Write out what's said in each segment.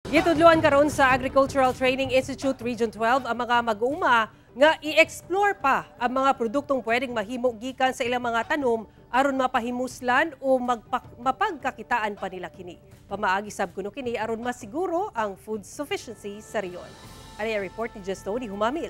Gitudluan karon sa Agricultural Training Institute Region 12 ang mga mag-uuma nga i-explore pa ang mga produktong pwedeng mahimo gikan sa ilang mga tanom aron mapahimuslan o mapagkakitaan pa nila kini. Pamaagi sab kuno kini aron masiguro ang food sufficiency sa riyon. Ani ang report ni Justoni Humamil.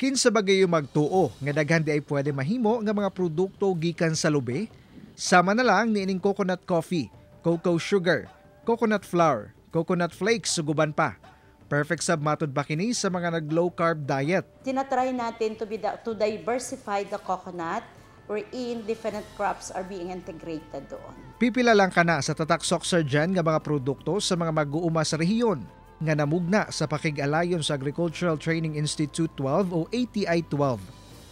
Kinsa bagay magtuo nga daghan di ay pwede mahimo nga mga produkto gikan sa lube, sama na lang niining coconut coffee, cocoa sugar, coconut flour, coconut flakes ug uban pa. Perfect sab matud pa kini sa mga nag-low carb diet. Tinatry natin to diversify the coconut wherein different crops are being integrated doon. Pipila lang kana sa tatak dyan nga mga produkto sa mga mag-uuma sa rehiyon nga namugna sa pakig-alayon sa Agricultural Training Institute 12 o ATI 12.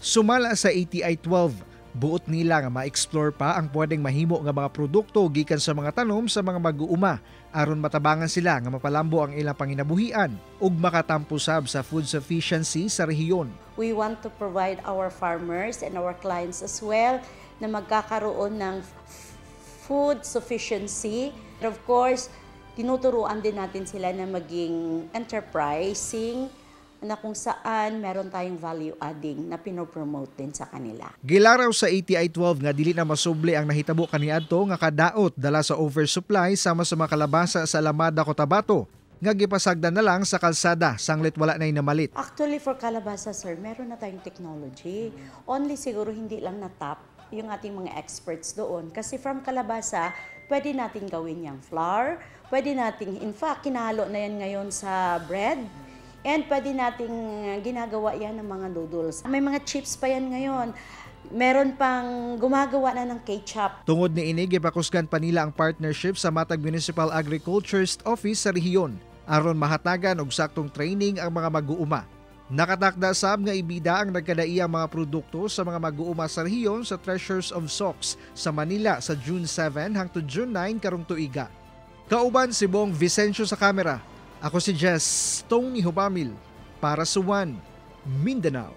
Sumala sa ATI 12, buot nila nga ma-explore pa ang pwedeng mahimo nga mga produkto gikan sa mga tanom sa mga mag-uuma aron matabangan sila nga mapalambo ang ilang panginabuhian ug makatampo sab sa food sufficiency sa rehiyon. We want to provide our farmers and our clients as well na magkakaroon ng food sufficiency. And of course, tinuturuan din natin sila na maging enterprising na kung saan meron tayong value adding na pinopromote din sa kanila. Gilaraw sa ATI 12 nga dili na masubli ang nahitabo kaniadto nga kadaot dala sa oversupply sama sa mga kalabasa sa Alamada, Cotabato nga gipasagdan na lang sa kalsada sanglit wala nay namalit. Actually for kalabasa sir, meron na tayong technology. Only siguro hindi lang na-tap yung ating mga experts doon kasi from kalabasa pwede nating gawin yung flour, pwede nating in fact kinahalo na yan ngayon sa bread. And pwede nating ginagawa yan ng mga noodles. May mga chips pa yan ngayon. Meron pang gumagawa na ng ketchup. Tungod ni ini, gipakusgan pa nila ang partnership sa Matag Municipal Agriculturist Office sa rehiyon aron mahatagan og saktong training ang mga mag-uuma. Nakatakda sab nga ibida ang nagkadaiyang mga produkto sa mga mag-uuma sa rehiyon sa Treasures of Socks sa Manila sa June 7 hangtod June 9 karong tuiga. Kauban si Bong Vicencio sa kamera. Ako si Tony Humamil para sa One Mindanao.